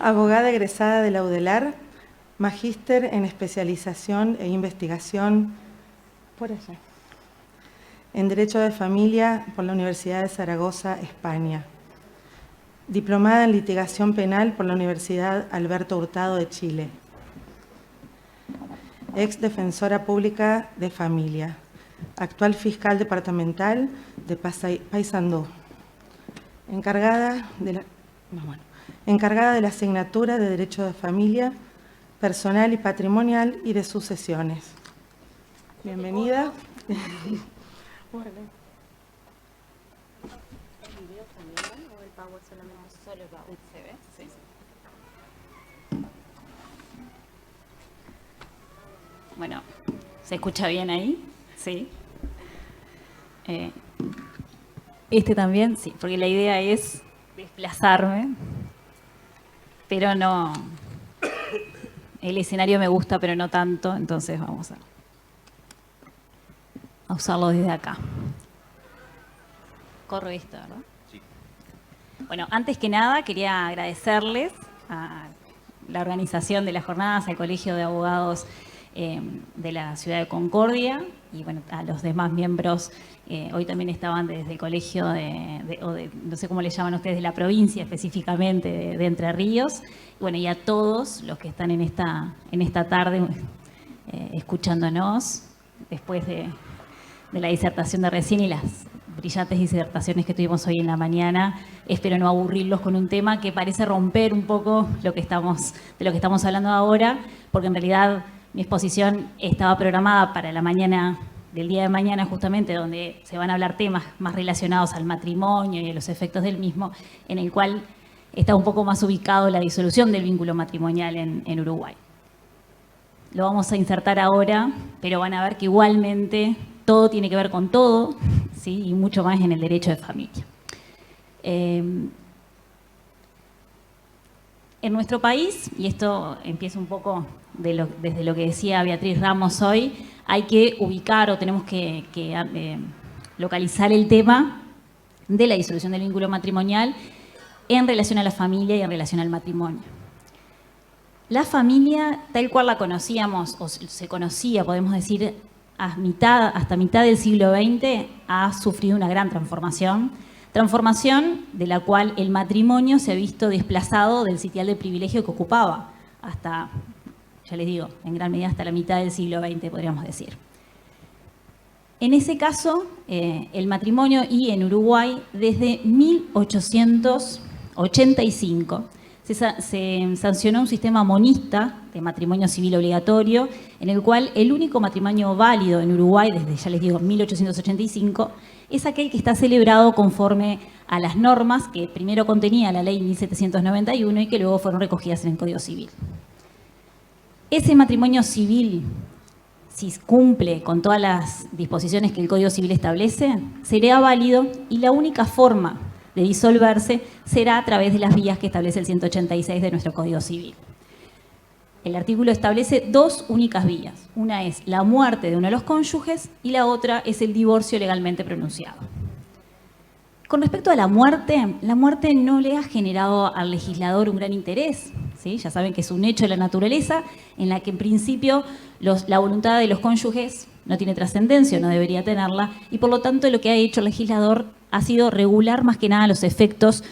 Abogada egresada de la UDELAR, magíster en especialización e investigación por allá, en Derecho de Familia por la Universidad de Zaragoza, España. Diplomada en Litigación Penal por la Universidad Alberto Hurtado de Chile. Ex defensora pública de familia. Actual fiscal departamental de Paysandú. Encargada de la asignatura de Derecho de Familia, Personal y Patrimonial y de Sucesiones. Bienvenida. Bueno, ¿se escucha bien ahí? Sí. Este también, sí, porque la idea es desplazarme, pero no. El escenario me gusta, pero no tanto, entonces vamos a usarlo desde acá. Corro esto, ¿verdad? Sí. Bueno, antes que nada quería agradecerles a la organización de las jornadas, al Colegio de Abogados de la Ciudad de Concordia y bueno, a los demás miembros. Hoy también estaban desde el colegio no sé cómo le llaman ustedes, de la provincia específicamente, de Entre Ríos. Bueno, y a todos los que están en esta tarde escuchándonos después de la disertación de recién y las brillantes disertaciones que tuvimos hoy en la mañana. Espero no aburrirlos con un tema que parece romper un poco de lo que estamos hablando ahora, porque en realidad mi exposición estaba programada para la mañana del día de mañana, justamente, donde se van a hablar temas más relacionados al matrimonio y a los efectos del mismo, en el cual está un poco más ubicado la disolución del vínculo matrimonial en Uruguay. Lo vamos a insertar ahora, pero van a ver que igualmente todo tiene que ver con todo, ¿sí? Y mucho más en el derecho de familia. En nuestro país, y esto empieza un poco desde lo que decía Beatriz Ramos hoy, hay que ubicar o tenemos que localizar el tema de la disolución del vínculo matrimonial en relación a la familia y en relación al matrimonio. La familia, tal cual la conocíamos, o se conocía, podemos decir, hasta mitad del siglo XX, ha sufrido una gran transformación de la cual el matrimonio se ha visto desplazado del sitial de privilegio que ocupaba hasta, ya les digo, en gran medida hasta la mitad del siglo XX, podríamos decir. En ese caso, el matrimonio, y en Uruguay, desde 1885, se sancionó un sistema monista de matrimonio civil obligatorio, en el cual el único matrimonio válido en Uruguay, desde, ya les digo, 1885, es aquel que está celebrado conforme a las normas que primero contenía la ley 1791 y que luego fueron recogidas en el Código Civil. Ese matrimonio civil, si cumple con todas las disposiciones que el Código Civil establece, será válido, y la única forma de disolverse será a través de las vías que establece el 186 de nuestro Código Civil. El artículo establece dos únicas vías. Una es la muerte de uno de los cónyuges y la otra es el divorcio legalmente pronunciado. Con respecto a la muerte no le ha generado al legislador un gran interés, ¿sí? Ya saben que es un hecho de la naturaleza en la que en principio la voluntad de los cónyuges no tiene trascendencia, no debería tenerla, y por lo tanto lo que ha hecho el legislador ha sido regular más que nada los efectos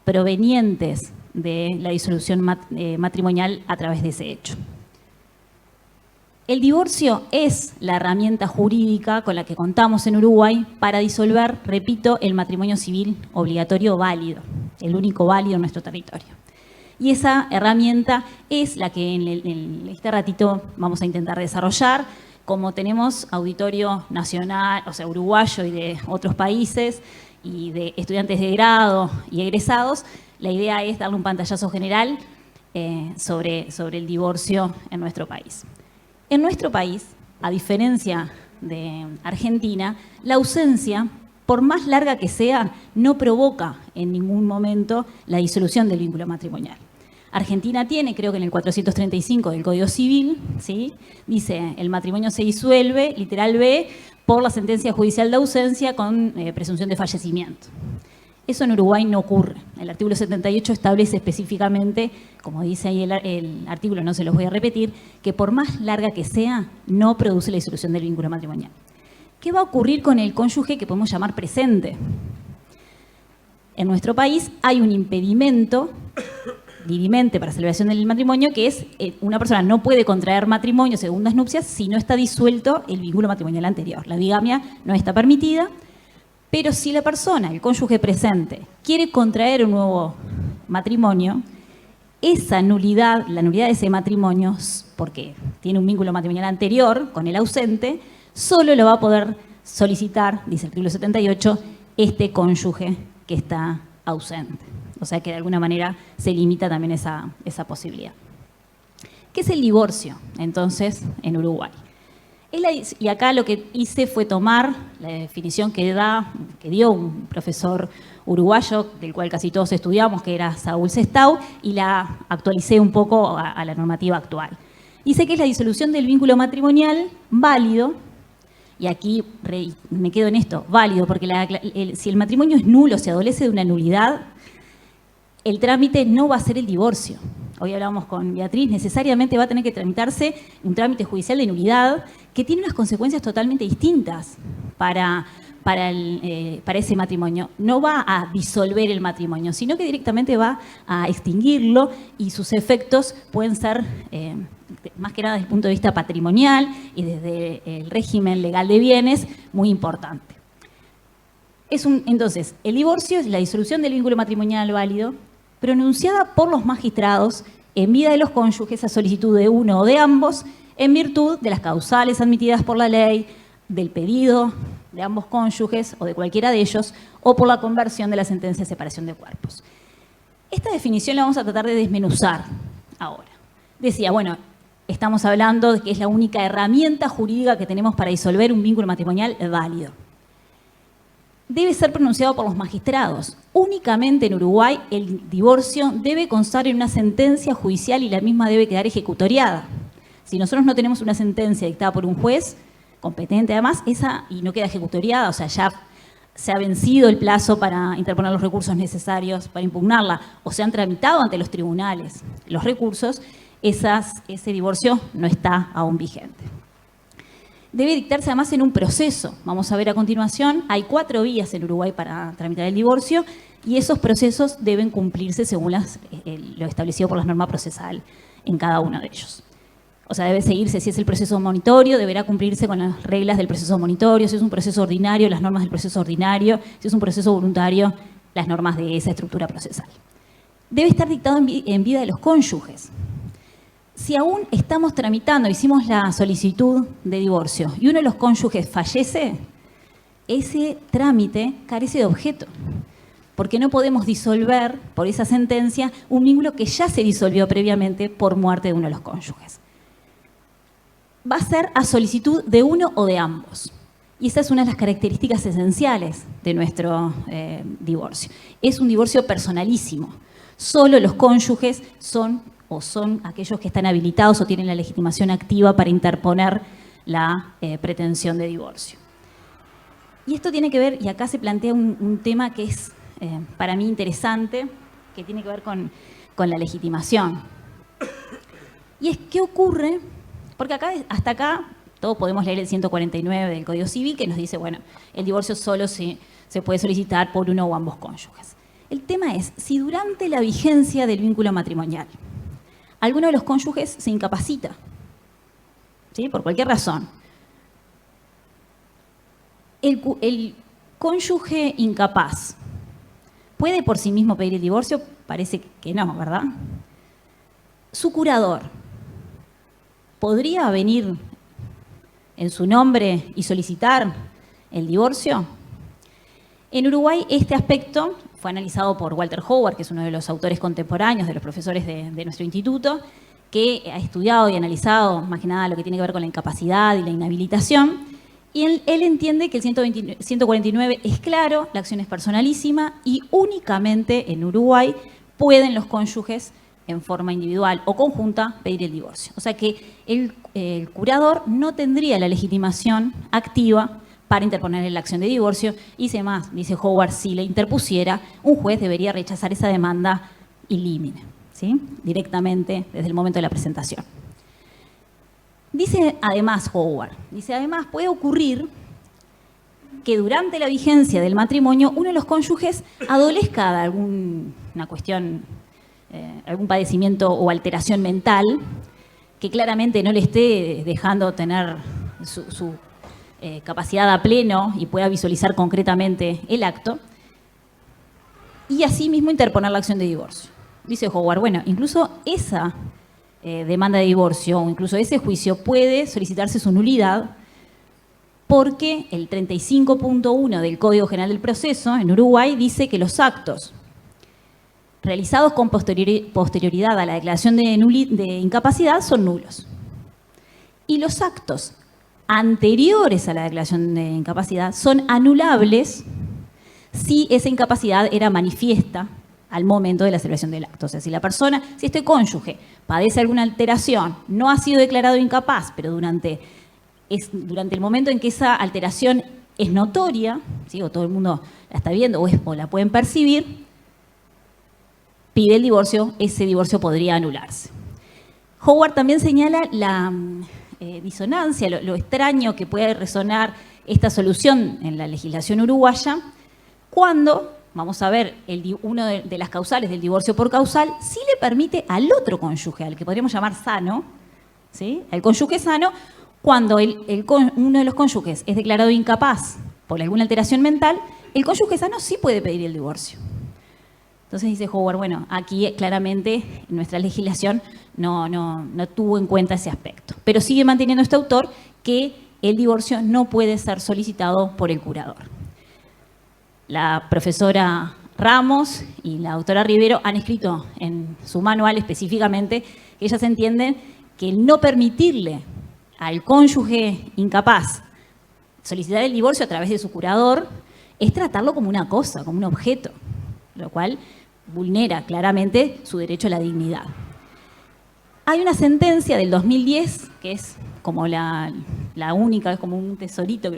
provenientes de la disolución matrimonial a través de ese hecho. El divorcio es la herramienta jurídica con la que contamos en Uruguay para disolver, repito, el matrimonio civil obligatorio válido, el único válido en nuestro territorio. Y esa herramienta es la que en este ratito vamos a intentar desarrollar. Como tenemos auditorio nacional, o sea, uruguayo y de otros países, y de estudiantes de grado y egresados, la idea es darle un pantallazo general sobre el divorcio en nuestro país. En nuestro país, a diferencia de Argentina, la ausencia, por más larga que sea, no provoca en ningún momento la disolución del vínculo matrimonial. Argentina tiene, creo que en el 435 del Código Civil, ¿sí? Dice, el matrimonio se disuelve, literal B, por la sentencia judicial de ausencia con presunción de fallecimiento. Eso en Uruguay no ocurre. El artículo 78 establece específicamente, como dice ahí el artículo, no se los voy a repetir, que por más larga que sea, no produce la disolución del vínculo matrimonial. ¿Qué va a ocurrir con el cónyuge que podemos llamar presente? En nuestro país hay un impedimento dirimente para celebración del matrimonio, que es una persona no puede contraer matrimonio, segundas nupcias, si no está disuelto el vínculo matrimonial anterior. La bigamia no está permitida, pero si la persona, el cónyuge presente, quiere contraer un nuevo matrimonio, esa nulidad, la nulidad de ese matrimonio, porque tiene un vínculo matrimonial anterior con el ausente, solo lo va a poder solicitar, dice el artículo 78, este cónyuge que está ausente. O sea que de alguna manera se limita también esa posibilidad. ¿Qué es el divorcio, entonces, en Uruguay? Y acá lo que hice fue tomar la definición que dio un profesor uruguayo, del cual casi todos estudiamos, que era Saúl Sestau, y la actualicé un poco a la normativa actual. Dice que es la disolución del vínculo matrimonial válido, y aquí me quedo en esto, válido, porque si el matrimonio es nulo, se adolece de una nulidad, el trámite no va a ser el divorcio. Hoy hablábamos con Beatriz, necesariamente va a tener que tramitarse un trámite judicial de nulidad que tiene unas consecuencias totalmente distintas para ese matrimonio. No va a disolver el matrimonio, sino que directamente va a extinguirlo y sus efectos pueden ser, más que nada desde el punto de vista patrimonial y desde el régimen legal de bienes, muy importante. Entonces, el divorcio es la disolución del vínculo matrimonial válido pronunciada por los magistrados en vida de los cónyuges a solicitud de uno o de ambos, en virtud de las causales admitidas por la ley, del pedido de ambos cónyuges o de cualquiera de ellos, o por la conversión de la sentencia de separación de cuerpos. Esta definición la vamos a tratar de desmenuzar ahora. Decía, bueno, estamos hablando de que es la única herramienta jurídica que tenemos para disolver un vínculo matrimonial válido. Debe ser pronunciado por los magistrados. Únicamente en Uruguay el divorcio debe constar en una sentencia judicial y la misma debe quedar ejecutoriada. Si nosotros no tenemos una sentencia dictada por un juez competente además, y no queda ejecutoriada, o sea, ya se ha vencido el plazo para interponer los recursos necesarios para impugnarla, o se han tramitado ante los tribunales los recursos, ese divorcio no está aún vigente. Debe dictarse además en un proceso. Vamos a ver a continuación, hay 4 vías en Uruguay para tramitar el divorcio y esos procesos deben cumplirse según lo establecido por la norma procesal en cada uno de ellos. O sea, debe seguirse, si es el proceso monitorio, deberá cumplirse con las reglas del proceso monitorio, si es un proceso ordinario, las normas del proceso ordinario, si es un proceso voluntario, las normas de esa estructura procesal. Debe estar dictado en vida de los cónyuges. Si aún estamos tramitando, hicimos la solicitud de divorcio y uno de los cónyuges fallece, ese trámite carece de objeto, porque no podemos disolver por esa sentencia un vínculo que ya se disolvió previamente por muerte de uno de los cónyuges. Va a ser a solicitud de uno o de ambos. Y esa es una de las características esenciales de nuestro divorcio. Es un divorcio personalísimo. Solo los cónyuges son aquellos que están habilitados o tienen la legitimación activa para interponer la pretensión de divorcio. Y esto tiene que ver, y acá se plantea un tema que es para mí interesante, que tiene que ver con la legitimación. Y es, ¿qué ocurre? Porque hasta acá todos podemos leer el 149 del Código Civil que nos dice, bueno, el divorcio solo se puede solicitar por uno o ambos cónyuges. El tema es, si durante la vigencia del vínculo matrimonial alguno de los cónyuges se incapacita, ¿sí? Por cualquier razón, el cónyuge incapaz puede por sí mismo pedir el divorcio, parece que no, ¿verdad? Su curador podría venir en su nombre y solicitar el divorcio. En Uruguay este aspecto fue analizado por Walter Howard, que es uno de los autores contemporáneos, de los profesores de nuestro instituto, que ha estudiado y analizado más que nada lo que tiene que ver con la incapacidad y la inhabilitación. Y él entiende que el 149 es claro, la acción es personalísima y únicamente en Uruguay pueden los cónyuges en forma individual o conjunta pedir el divorcio. O sea que el curador no tendría la legitimación activa para interponer la acción de divorcio. Y dice más, dice Howard, si la interpusiera, un juez debería rechazar esa demanda in limine, ¿sí? Directamente desde el momento de la presentación. Dice además Howard, además puede ocurrir que durante la vigencia del matrimonio uno de los cónyuges adolezca de alguna cuestión, algún padecimiento o alteración mental que claramente no le esté dejando tener su capacidad a pleno y pueda visualizar concretamente el acto, y asimismo interponer la acción de divorcio. Dice Howard, bueno, incluso esa demanda de divorcio o incluso ese juicio puede solicitarse su nulidad porque el 35.1 del Código General del Proceso en Uruguay dice que los actos realizados con posterioridad a la declaración de incapacidad son nulos. Y los actos anteriores a la declaración de incapacidad son anulables si esa incapacidad era manifiesta al momento de la celebración del acto. O sea, si este cónyuge padece alguna alteración, no ha sido declarado incapaz, pero durante el momento en que esa alteración es notoria, ¿sí? O todo el mundo la está viendo o la pueden percibir, pide el divorcio, ese divorcio podría anularse. Howard también señala la disonancia, lo extraño que puede resonar esta solución en la legislación uruguaya, cuando, vamos a ver, una de las causales del divorcio por causal sí le permite al otro cónyuge, al que podríamos llamar sano, ¿sí? El cónyuge sano, cuando uno de los cónyuges es declarado incapaz por alguna alteración mental, el cónyuge sano sí puede pedir el divorcio. Entonces dice Howard, bueno, aquí claramente nuestra legislación no tuvo en cuenta ese aspecto. Pero sigue manteniendo este autor que el divorcio no puede ser solicitado por el curador. La profesora Ramos y la doctora Rivero han escrito en su manual específicamente que ellas entienden que el no permitirle al cónyuge incapaz solicitar el divorcio a través de su curador es tratarlo como una cosa, como un objeto, lo cual vulnera claramente su derecho a la dignidad. Hay una sentencia del 2010, que es como la única, es como un tesorito,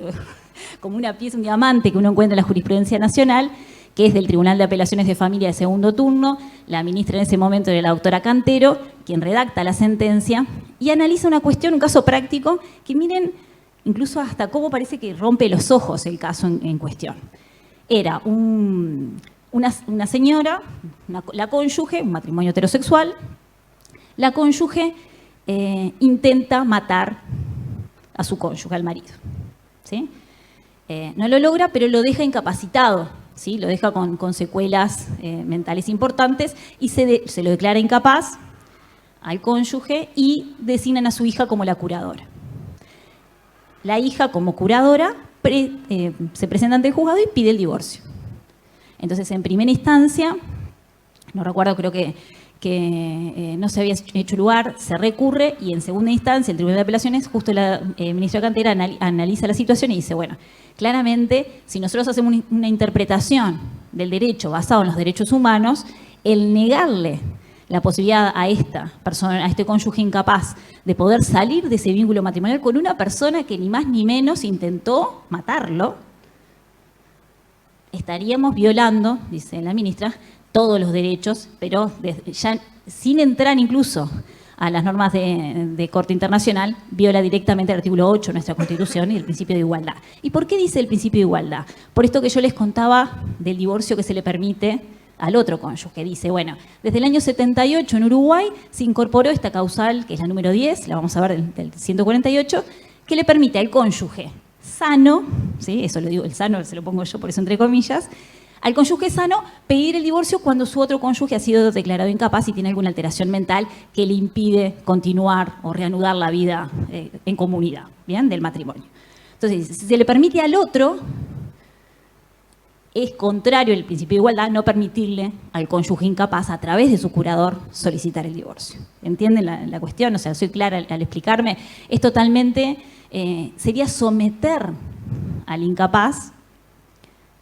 como una pieza, un diamante que uno encuentra en la jurisprudencia nacional, que es del Tribunal de Apelaciones de Familia de segundo turno. La ministra en ese momento era la doctora Cantero, quien redacta la sentencia y analiza una cuestión, un caso práctico, que miren incluso hasta cómo parece que rompe los ojos el caso en cuestión. Era una señora, la cónyuge, un matrimonio heterosexual. La cónyuge intenta matar a su cónyuge, al marido, ¿sí? No lo logra, pero lo deja incapacitado, ¿sí? Lo deja con secuelas mentales importantes y se lo declara incapaz al cónyuge y designan a su hija como la curadora. La hija, como curadora, se presenta ante el juzgado y pide el divorcio. Entonces, en primera instancia, no recuerdo, creo que no se había hecho lugar, se recurre y en segunda instancia el Tribunal de Apelaciones, justo la ministra Cantera analiza la situación y dice, bueno, claramente si nosotros hacemos una interpretación del derecho basado en los derechos humanos, el negarle la posibilidad a esta persona, a este cónyuge incapaz de poder salir de ese vínculo matrimonial con una persona que ni más ni menos intentó matarlo, estaríamos violando, dice la ministra, todos los derechos, pero ya sin entrar incluso a las normas de Corte Internacional, viola directamente el artículo 8 de nuestra Constitución y el principio de igualdad. ¿Y por qué dice el principio de igualdad? Por esto que yo les contaba del divorcio que se le permite al otro cónyuge. Dice, bueno, desde el año 78 en Uruguay se incorporó esta causal, que es la número 10, la vamos a ver del 148, que le permite al cónyuge sano, ¿sí? Eso lo digo, el sano se lo pongo yo, por eso entre comillas, al cónyuge sano pedir el divorcio cuando su otro cónyuge ha sido declarado incapaz y tiene alguna alteración mental que le impide continuar o reanudar la vida en comunidad, ¿bien? Del matrimonio. Entonces, si se le permite al otro, es contrario al principio de igualdad no permitirle al cónyuge incapaz a través de su curador solicitar el divorcio. ¿Entienden la cuestión? O sea, soy clara al explicarme. Es totalmente, sería someter al incapaz,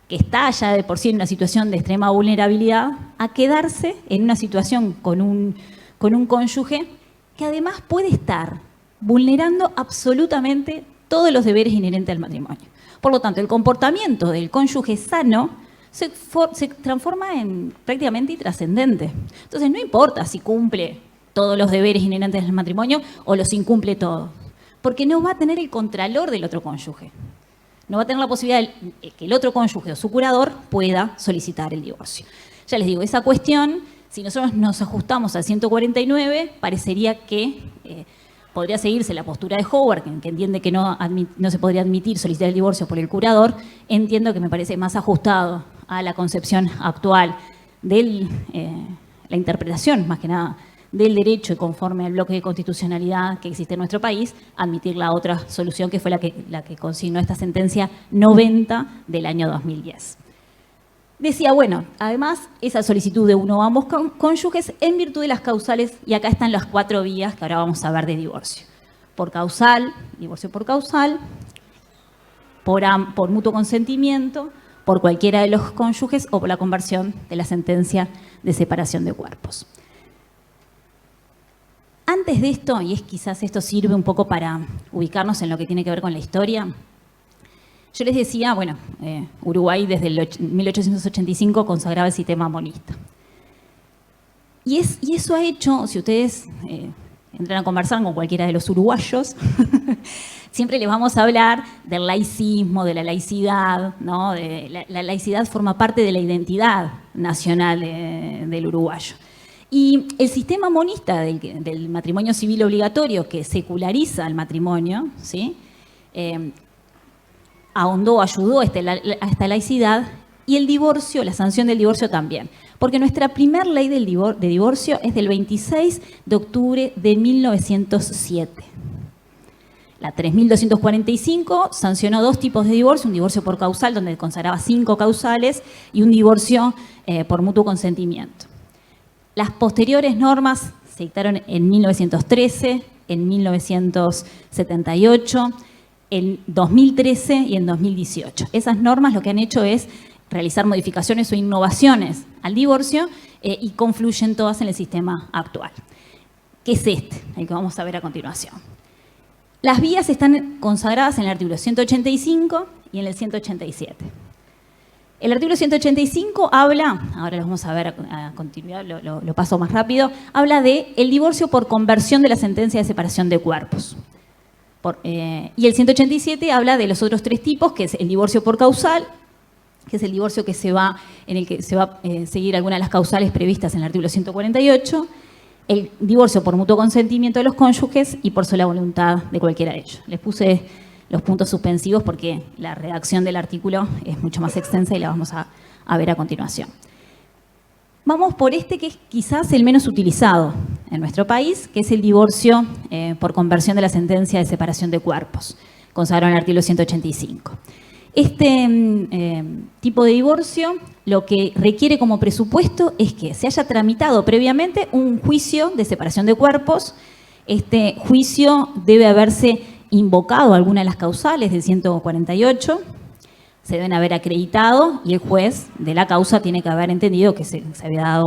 que está ya de por sí en una situación de extrema vulnerabilidad, a quedarse en una situación con un cónyuge que además puede estar vulnerando absolutamente todos los deberes inherentes al matrimonio. Por lo tanto, el comportamiento del cónyuge sano se transforma en prácticamente intrascendente. Entonces, no importa si cumple todos los deberes inherentes del matrimonio o los incumple todos, porque no va a tener el contralor del otro cónyuge. No va a tener la posibilidad de que el otro cónyuge o su curador pueda solicitar el divorcio. Ya les digo, esa cuestión, si nosotros nos ajustamos al 149, parecería que podría seguirse la postura de Howard, que entiende que no se podría admitir solicitar el divorcio por el curador. Entiendo que me parece más ajustado a la concepción actual de la interpretación, más que nada, del derecho y conforme al bloque de constitucionalidad que existe en nuestro país, admitir la otra solución que fue la que consignó esta sentencia 90 del año 2010. Decía, bueno, además, esa solicitud de uno o ambos cónyuges en virtud de las causales, y acá están las 4 vías que ahora vamos a ver de divorcio. Por causal, divorcio por causal, por mutuo consentimiento, por cualquiera de los cónyuges o por la conversión de la sentencia de separación de cuerpos. Antes de esto, y quizás esto sirve un poco para ubicarnos en lo que tiene que ver con la historia, yo les decía, bueno, Uruguay desde el 1885 consagraba el sistema monista. Y eso ha hecho, si ustedes entran a conversar con cualquiera de los uruguayos, siempre les vamos a hablar del laicismo, de la laicidad, ¿no? La laicidad forma parte de la identidad nacional del uruguayo. Y el sistema monista del matrimonio civil obligatorio, que seculariza el matrimonio, ¿sí? Ahondó, ayudó a esta laicidad, y el divorcio, la sanción del divorcio también. Porque nuestra primer ley de divorcio es del 26 de octubre de 1907. La 3245 sancionó 2 tipos de divorcio, un divorcio por causal, donde consagraba 5 causales, y un divorcio por mutuo consentimiento. Las posteriores normas se dictaron en 1913, en 1978, en 2013 y en 2018. Esas normas lo que han hecho es realizar modificaciones o innovaciones al divorcio y confluyen todas en el sistema actual, que es el que vamos a ver a continuación. Las vías están consagradas en el artículo 185 y en el 187. El artículo 185 habla, ahora lo vamos a ver a continuidad, lo paso más rápido, habla de el divorcio por conversión de la sentencia de separación de cuerpos. Y el 187 habla de los otros 3 tipos, que es el divorcio por causal, que es el divorcio en el que se va a seguir alguna de las causales previstas en el artículo 148, el divorcio por mutuo consentimiento de los cónyuges y por sola voluntad de cualquiera de ellos. Les puse los puntos suspensivos porque la redacción del artículo es mucho más extensa y la vamos a ver a continuación. Vamos por que es quizás el menos utilizado en nuestro país, que es el divorcio por conversión de la sentencia de separación de cuerpos, consagrado en el artículo 185. Este tipo de divorcio lo que requiere como presupuesto es que se haya tramitado previamente un juicio de separación de cuerpos. Este juicio debe haberse invocado alguna de las causales del 148, se deben haber acreditado y el juez de la causa tiene que haber entendido que se había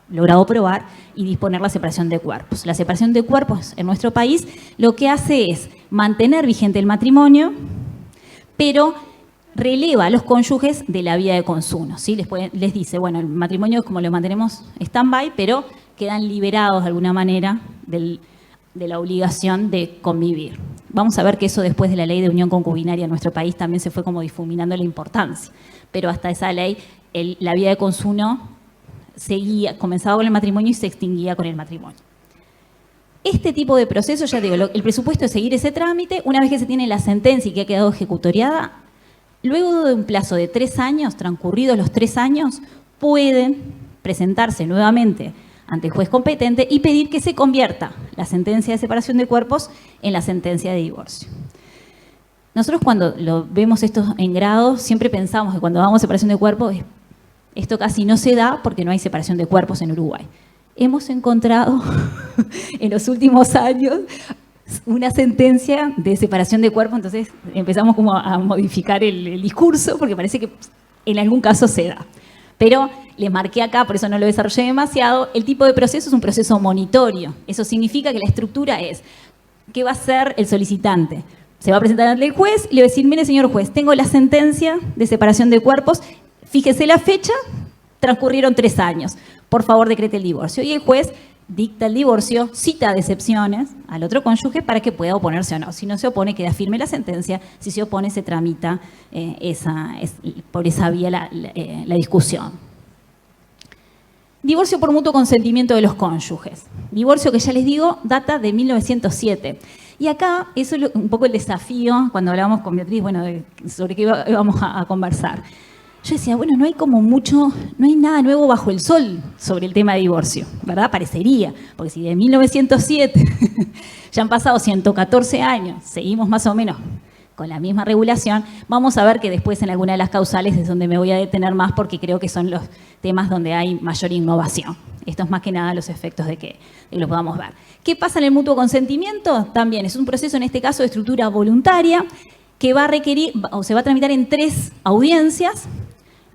logrado probar y disponer la separación de cuerpos. La separación de cuerpos en nuestro país lo que hace es mantener vigente el matrimonio, pero releva a los cónyuges de la vía de consumo, ¿sí? Les dice, bueno, el matrimonio como lo mantenemos stand-by, pero quedan liberados de alguna manera de la obligación de convivir. Vamos a ver que eso después de la ley de unión concubinaria en nuestro país también se fue como difuminando la importancia, pero hasta esa ley la vía de consumo comenzaba con el matrimonio y se extinguía con el matrimonio. Este tipo de proceso, ya digo, el presupuesto es seguir ese trámite. Una vez que se tiene la sentencia y que ha quedado ejecutoriada, luego de un plazo de 3 años, transcurridos los 3 años, pueden presentarse nuevamente ante el juez competente y pedir que se convierta la sentencia de separación de cuerpos en la sentencia de divorcio. Nosotros cuando vemos esto en grado, siempre pensamos que cuando damos separación de cuerpos, esto casi no se da porque no hay separación de cuerpos en Uruguay. Hemos encontrado en los últimos años una sentencia de separación de cuerpos, entonces empezamos como a modificar el discurso porque parece que en algún caso se da. Pero les marqué acá, por eso no lo desarrollé demasiado, el tipo de proceso es un proceso monitorio. Eso significa que la estructura es, ¿qué va a hacer el solicitante? Se va a presentar ante el juez y le va a decir, mire, señor juez, tengo la sentencia de separación de cuerpos, fíjese la fecha, transcurrieron 3 años, por favor decrete el divorcio. Y el juez dicta el divorcio, cita de excepciones al otro cónyuge para que pueda oponerse o no. Si no se opone, queda firme la sentencia. Si se opone, se tramita por esa vía la discusión. Divorcio por mutuo consentimiento de los cónyuges. Divorcio que ya les digo, data de 1907. Y acá, eso es un poco el desafío, cuando hablábamos con Beatriz, bueno, sobre qué íbamos a conversar. Yo decía, bueno, no hay como mucho, no hay nada nuevo bajo el sol sobre el tema de divorcio, ¿verdad? Parecería, porque si de 1907 ya han pasado 114 años, seguimos más o menos con la misma regulación, vamos a ver que después en alguna de las causales es donde me voy a detener más porque creo que son los temas donde hay mayor innovación. Esto es más que nada los efectos de que lo podamos ver. ¿Qué pasa en el mutuo consentimiento? También es un proceso, en este caso, de estructura voluntaria que va a requerir, o se va a tramitar en 3 audiencias.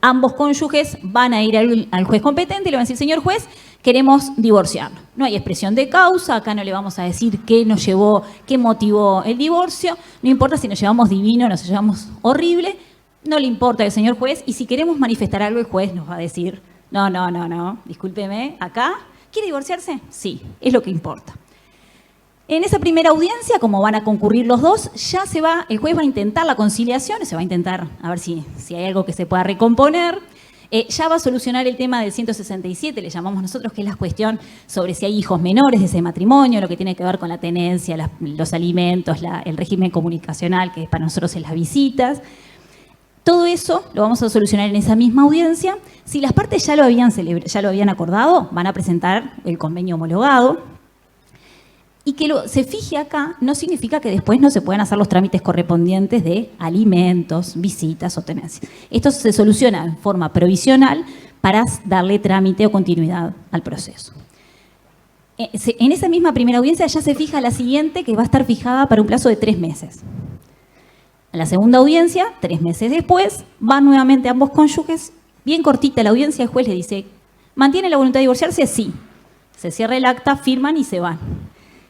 Ambos cónyuges van a ir al juez competente y le van a decir, señor juez, queremos divorciarnos. No hay expresión de causa, acá no le vamos a decir qué nos llevó, qué motivó el divorcio, no importa si nos llevamos divino o nos llevamos horrible, no le importa al señor juez, y si queremos manifestar algo, el juez nos va a decir, no, discúlpeme, acá, ¿quiere divorciarse? Sí, es lo que importa. En esa primera audiencia, como van a concurrir los dos, ya el juez va a intentar la conciliación, se va a intentar a ver si hay algo que se pueda recomponer. Ya va a solucionar el tema del 167, le llamamos nosotros, que es la cuestión sobre si hay hijos menores de ese matrimonio, lo que tiene que ver con la tenencia, los alimentos, el régimen comunicacional, que para nosotros es las visitas. Todo eso lo vamos a solucionar en esa misma audiencia. Si las partes ya lo habían acordado, van a presentar el convenio homologado. Y que se fije acá no significa que después no se puedan hacer los trámites correspondientes de alimentos, visitas o tenencias. Esto se soluciona en forma provisional para darle trámite o continuidad al proceso. En esa misma primera audiencia ya se fija la siguiente, que va a estar fijada para un plazo de 3 meses. En la segunda audiencia, 3 meses después, van nuevamente ambos cónyuges, bien cortita la audiencia, el juez le dice, ¿mantiene la voluntad de divorciarse? Sí. Se cierra el acta, firman y se van.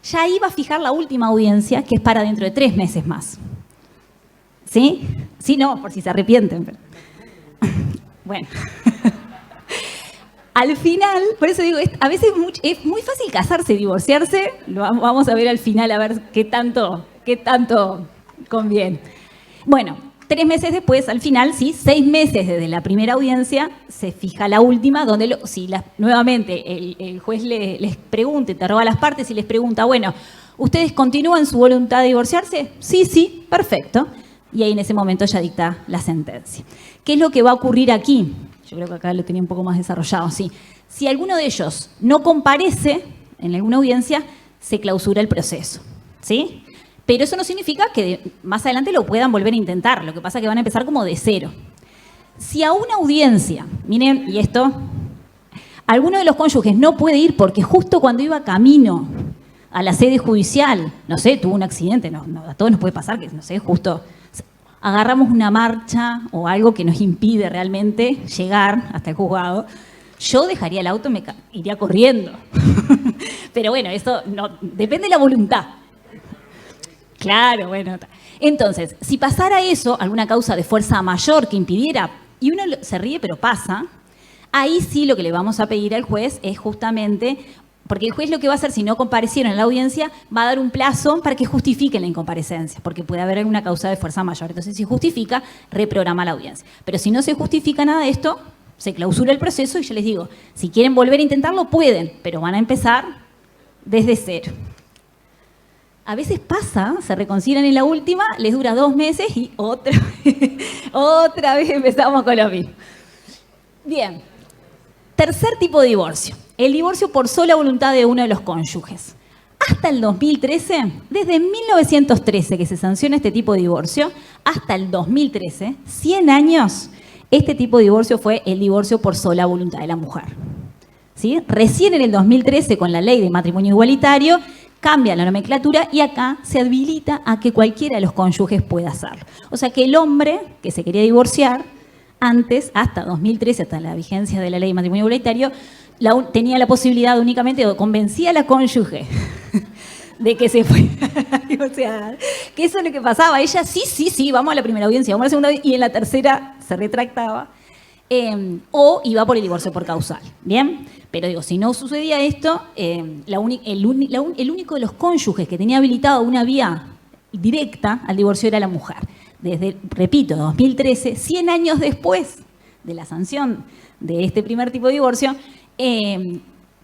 Ya ahí va a fijar la última audiencia, que es para dentro de 3 meses más. ¿Sí? Sí, no, por si se arrepienten. Pero... Bueno. Al final, por eso digo, a veces es muy fácil casarse y divorciarse. Lo vamos a ver al final, a ver qué tanto conviene. Bueno, 3 meses después, al final, sí, 6 meses desde la primera audiencia, se fija la última, donde nuevamente el juez les pregunta, interroga a las partes y les pregunta, bueno, ¿ustedes continúan su voluntad de divorciarse? Sí, perfecto. Y ahí en ese momento ya dicta la sentencia. ¿Qué es lo que va a ocurrir aquí? Yo creo que acá lo tenía un poco más desarrollado, sí. Si alguno de ellos no comparece en alguna audiencia, se clausura el proceso, ¿sí? Pero eso no significa que más adelante lo puedan volver a intentar. Lo que pasa es que van a empezar como de cero. Si a una audiencia, miren, y esto, alguno de los cónyuges no puede ir porque justo cuando iba camino a la sede judicial, no sé, tuvo un accidente, a todos nos puede pasar que, no sé, justo agarramos una marcha o algo que nos impide realmente llegar hasta el juzgado, yo dejaría el auto, iría corriendo. Pero bueno, eso no, depende de la voluntad. Claro, bueno. Entonces, si pasara eso, alguna causa de fuerza mayor que impidiera, y uno se ríe pero pasa, ahí sí lo que le vamos a pedir al juez es justamente, porque el juez lo que va a hacer si no comparecieron en la audiencia, va a dar un plazo para que justifiquen la incomparecencia, porque puede haber alguna causa de fuerza mayor. Entonces, si justifica, reprograma la audiencia. Pero si no se justifica nada de esto, se clausura el proceso y yo les digo, si quieren volver a intentarlo, pueden, pero van a empezar desde cero. A veces pasa, se reconcilian en la última, les dura 2 meses y otra vez empezamos con lo mismo. Bien, tercer tipo de divorcio, el divorcio por sola voluntad de uno de los cónyuges. Hasta el 2013, desde 1913 que se sanciona este tipo de divorcio, hasta el 2013, 100 años, este tipo de divorcio fue el divorcio por sola voluntad de la mujer. ¿Sí? Recién en el 2013, con la ley de matrimonio igualitario, cambia la nomenclatura y acá se habilita a que cualquiera de los cónyuges pueda hacerlo. O sea que el hombre que se quería divorciar, antes, hasta 2013, hasta la vigencia de la ley de matrimonio igualitario, tenía la posibilidad únicamente, o convencía a la cónyuge de que se fue. O sea, que eso es lo que pasaba. Ella sí, vamos a la primera audiencia, vamos a la segunda audiencia, y en la tercera se retractaba. O iba por el divorcio por causal, ¿bien? Pero digo, si no sucedía esto, el único de los cónyuges que tenía habilitado una vía directa al divorcio era la mujer. Desde, repito, 2013, 100 años después de la sanción de este primer tipo de divorcio,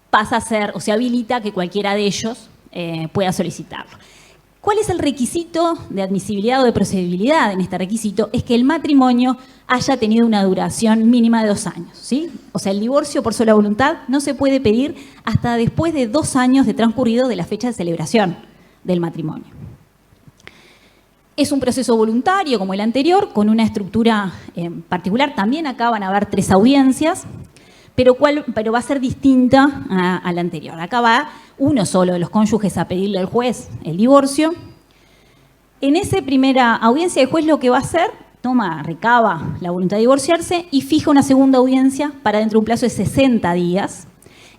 pasa a ser, o se habilita que cualquiera de ellos pueda solicitarlo. ¿Cuál es el requisito de admisibilidad o de procedibilidad en este requisito? Es que el matrimonio haya tenido una duración mínima de 2 años, ¿sí? O sea, el divorcio por sola voluntad no se puede pedir hasta después de 2 años de transcurrido de la fecha de celebración del matrimonio. Es un proceso voluntario como el anterior, con una estructura particular. También acá van a haber 3 audiencias, pero va a ser distinta a la anterior. Acá va uno solo de los cónyuges a pedirle al juez el divorcio. En esa primera audiencia, el juez lo que va a hacer, recaba la voluntad de divorciarse y fija una segunda audiencia para dentro de un plazo de 60 días.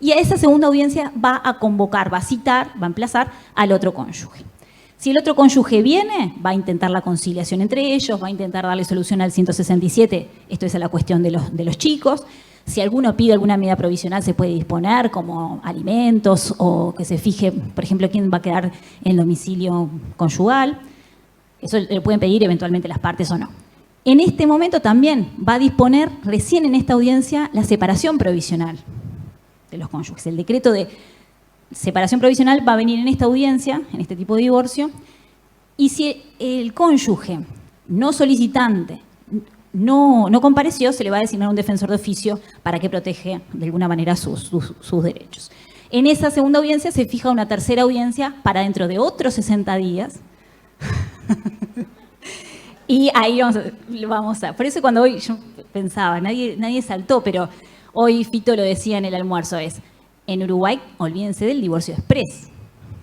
Y a esa segunda audiencia va a convocar, va a citar, va a emplazar al otro cónyuge. Si el otro cónyuge viene, va a intentar la conciliación entre ellos, va a intentar darle solución al 167, esto es a la cuestión de los chicos. Si alguno pide alguna medida provisional, se puede disponer, como alimentos, o que se fije, por ejemplo, quién va a quedar en el domicilio conyugal. Eso lo pueden pedir eventualmente las partes o no. En este momento también va a disponer, recién en esta audiencia, la separación provisional de los cónyuges. El decreto de separación provisional va a venir en esta audiencia, en este tipo de divorcio, y si el cónyuge no solicitante no compareció, se le va a designar un defensor de oficio para que protege de alguna manera sus derechos. En esa segunda audiencia se fija una tercera audiencia para dentro de otros 60 días. Y ahí vamos a... Por eso cuando hoy yo pensaba, nadie saltó, pero hoy Fito lo decía en el almuerzo, en Uruguay, olvídense del divorcio exprés,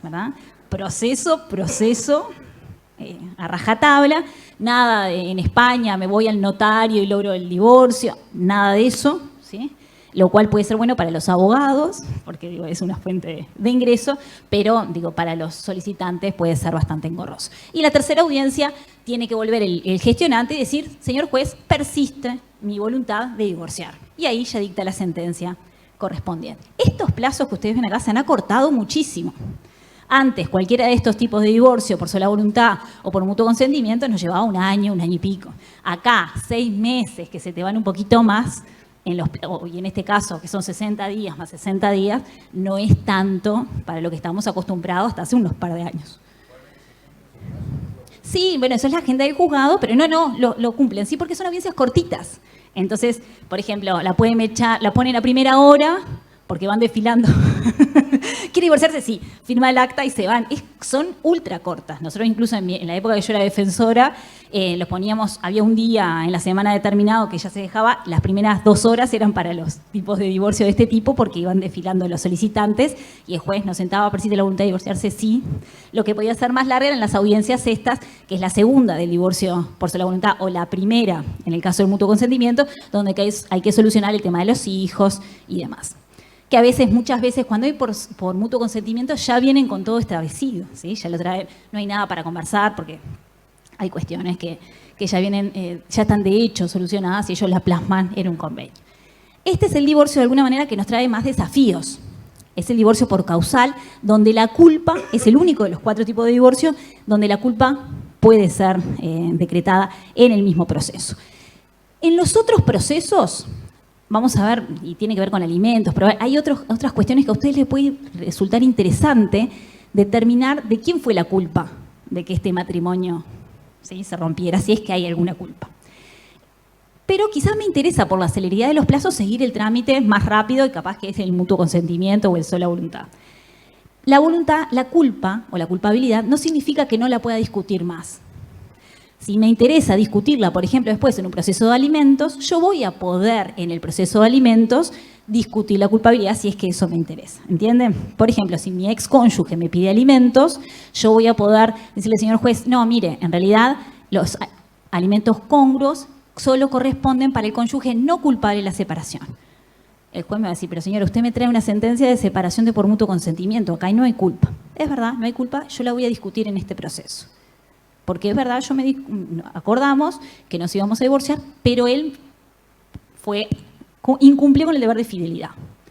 ¿verdad? Proceso, a rajatabla, nada en España, me voy al notario y logro el divorcio, nada de eso, ¿sí? Lo cual puede ser bueno para los abogados, porque es una fuente de ingreso, pero para los solicitantes puede ser bastante engorroso. Y la tercera audiencia tiene que volver el gestionante y decir, señor juez, persiste mi voluntad de divorciar. Y ahí ya dicta la sentencia correspondiente. Estos plazos que ustedes ven acá se han acortado muchísimo. Antes, cualquiera de estos tipos de divorcio por sola voluntad o por mutuo consentimiento nos llevaba un año y pico. Acá, 6 meses que se te van un poquito más, y en este caso, que son 60 días más 60 días, no es tanto para lo que estamos acostumbrados hasta hace unos par de años. Sí, bueno, eso es la agenda del juzgado, pero lo cumplen, sí, porque son audiencias cortitas. Entonces, por ejemplo, la ponen a primera hora, porque van desfilando. ¿Quiere divorciarse? Sí. Firma el acta y se van. Son ultra cortas. Nosotros incluso en la época que yo era defensora, los poníamos, había un día en la semana determinado que ya se dejaba, las primeras 2 horas eran para los tipos de divorcio de este tipo, porque iban desfilando los solicitantes y el juez nos sentaba a persiste la voluntad de divorciarse, sí. Lo que podía ser más larga eran las audiencias estas, que es la segunda del divorcio por sola voluntad, o la primera, en el caso del mutuo consentimiento, donde hay que solucionar el tema de los hijos y demás. Que muchas veces, cuando hay por mutuo consentimiento, ya vienen con todo establecido, ¿sí? Ya lo traen, no hay nada para conversar, porque hay cuestiones que ya vienen, ya están de hecho solucionadas y ellos la plasman en un convenio. Este es el divorcio, de alguna manera, que nos trae más desafíos. Es el divorcio por causal, donde la culpa, es el único de los 4 tipos de divorcio, donde la culpa puede ser decretada en el mismo proceso. En los otros procesos, vamos a ver, y tiene que ver con alimentos, pero hay otras cuestiones que a ustedes les puede resultar interesante determinar de quién fue la culpa de que este matrimonio, ¿sí?, se rompiera, si es que hay alguna culpa. Pero quizás me interesa, por la celeridad de los plazos, seguir el trámite más rápido y capaz que es el mutuo consentimiento o el sola voluntad. La voluntad, la culpa o la culpabilidad no significa que no la pueda discutir más. Si me interesa discutirla, por ejemplo, después en un proceso de alimentos, yo voy a poder en el proceso de alimentos discutir la culpabilidad si es que eso me interesa. ¿Entienden? Por ejemplo, si mi ex cónyuge me pide alimentos, yo voy a poder decirle, señor juez, no, mire, en realidad los alimentos congruos solo corresponden para el cónyuge no culpable de la separación. El juez me va a decir, pero señor, usted me trae una sentencia de separación de por mutuo consentimiento, acá no hay culpa. es verdad, no hay culpa, yo la voy a discutir en este proceso. Porque es verdad, acordamos que nos íbamos a divorciar, pero él incumplió con el deber de fidelidad.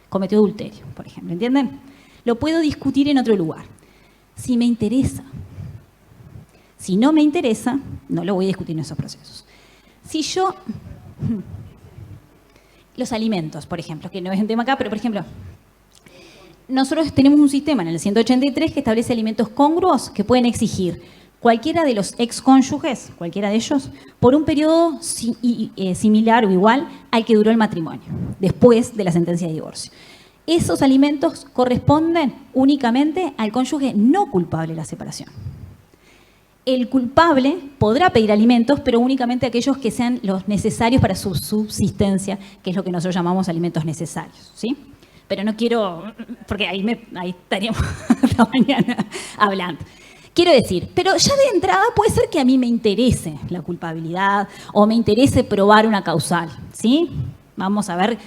Cometió adulterio, por ejemplo, ¿entienden? Lo puedo discutir en otro lugar. Si me interesa. Si no me interesa, no lo voy a discutir en esos procesos. Los alimentos, por ejemplo, que no es un tema acá, pero por ejemplo, nosotros tenemos un sistema en el 183 que establece alimentos congruos que pueden exigir cualquiera de los excónyuges, cualquiera de ellos, por un periodo similar o igual al que duró el matrimonio, después de la sentencia de divorcio. Esos alimentos corresponden únicamente al cónyuge no culpable de la separación. El culpable podrá pedir alimentos, pero únicamente aquellos que sean los necesarios para su subsistencia, que es lo que nosotros llamamos alimentos necesarios, ¿sí? Pero no quiero, porque ahí estaríamos hasta mañana hablando. Quiero decir, pero ya de entrada puede ser que a mí me interese la culpabilidad o me interese probar una causal, ¿sí? Vamos a ver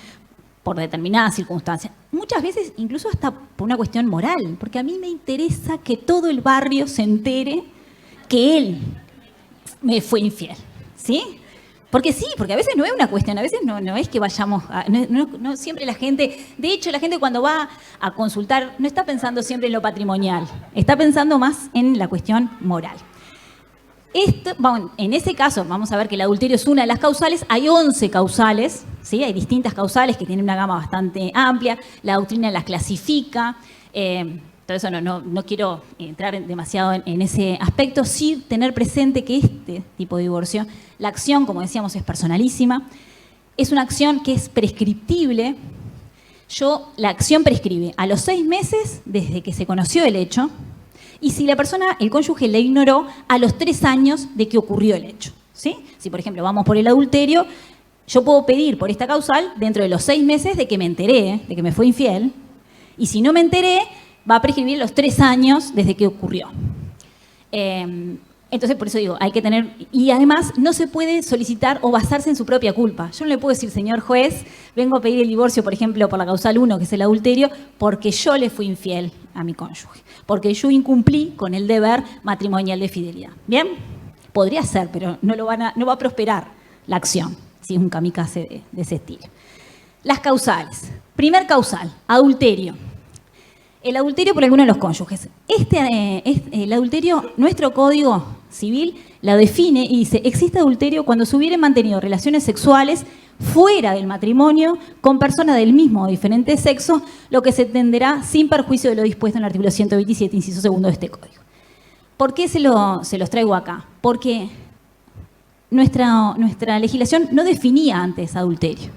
por determinadas circunstancias. Muchas veces incluso hasta por una cuestión moral, porque a mí me interesa que todo el barrio se entere que él me fue infiel, ¿sí? Porque sí, porque a veces no es una cuestión, a veces no es que vayamos no siempre la gente, de hecho la gente cuando va a consultar no está pensando siempre en lo patrimonial, está pensando más en la cuestión moral. En ese caso, vamos a ver que el adulterio es una de las causales, hay 11 causales, ¿sí? Hay distintas causales que tienen una gama bastante amplia, la doctrina las clasifica, todo eso no quiero entrar demasiado en ese aspecto, sí tener presente que este tipo de divorcio, la acción, como decíamos, es personalísima, es una acción que es prescriptible. La acción prescribe a los 6 meses desde que se conoció el hecho, y si la persona, el cónyuge, la ignoró, a los 3 años de que ocurrió el hecho, ¿sí? Si, por ejemplo, vamos por el adulterio, yo puedo pedir por esta causal dentro de los 6 meses de que me enteré, de que me fue infiel, y si no me enteré, va a prescribir los 3 años desde que ocurrió. Entonces, por eso digo, hay que tener... Y además, no se puede solicitar o basarse en su propia culpa. Yo no le puedo decir, señor juez, vengo a pedir el divorcio, por ejemplo, por la causal 1, que es el adulterio, porque yo le fui infiel a mi cónyuge, porque yo incumplí con el deber matrimonial de fidelidad. ¿Bien? Podría ser, pero no va a prosperar la acción, si es un kamikaze de ese estilo. Las causales. Primer causal, adulterio. El adulterio por alguno de los cónyuges. El adulterio, nuestro Código Civil la define y dice, existe adulterio cuando se hubieran mantenido relaciones sexuales fuera del matrimonio con personas del mismo o diferente sexo, lo que se entenderá sin perjuicio de lo dispuesto en el artículo 127, inciso segundo de este Código. ¿Por qué se los traigo acá? Porque nuestra legislación no definía antes adulterio.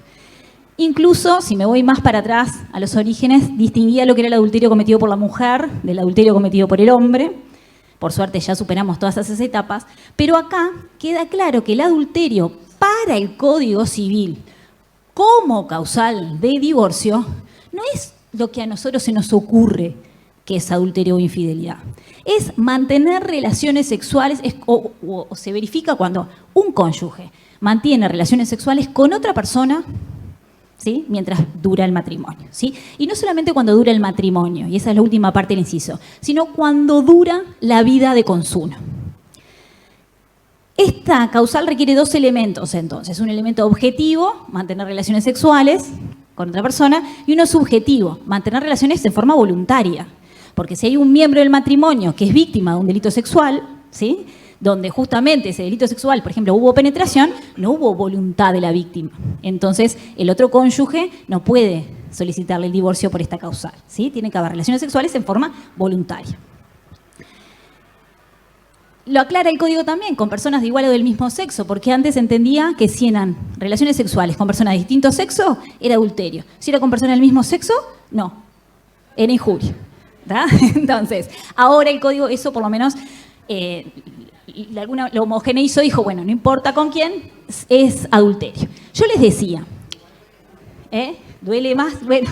Incluso, si me voy más para atrás a los orígenes, distinguía lo que era el adulterio cometido por la mujer del adulterio cometido por el hombre. Por suerte ya superamos todas esas etapas. Pero acá queda claro que el adulterio para el Código Civil como causal de divorcio no es lo que a nosotros se nos ocurre que es adulterio o infidelidad. Es mantener relaciones sexuales o se verifica cuando un cónyuge mantiene relaciones sexuales con otra persona, ¿sí? Mientras dura el matrimonio, ¿sí? Y no solamente cuando dura el matrimonio, y esa es la última parte del inciso, sino cuando dura la vida de consumo. Esta causal requiere 2 elementos, entonces. Un elemento objetivo, mantener relaciones sexuales con otra persona, y uno subjetivo, mantener relaciones de forma voluntaria. Porque si hay un miembro del matrimonio que es víctima de un delito sexual, ¿sí? Donde justamente ese delito sexual, por ejemplo, hubo penetración, no hubo voluntad de la víctima. Entonces, el otro cónyuge no puede solicitarle el divorcio por esta causal, ¿sí? Tiene que haber relaciones sexuales en forma voluntaria. Lo aclara el Código también con personas de igual o del mismo sexo, porque antes entendía que si eran relaciones sexuales con personas de distinto sexo, era adulterio. Si era con personas del mismo sexo, no, era injuria, ¿verdad? Entonces, ahora el Código, eso por lo menos... lo homogeneizó, dijo, bueno, no importa con quién, es adulterio. Yo les decía, ¿duele más? Bueno,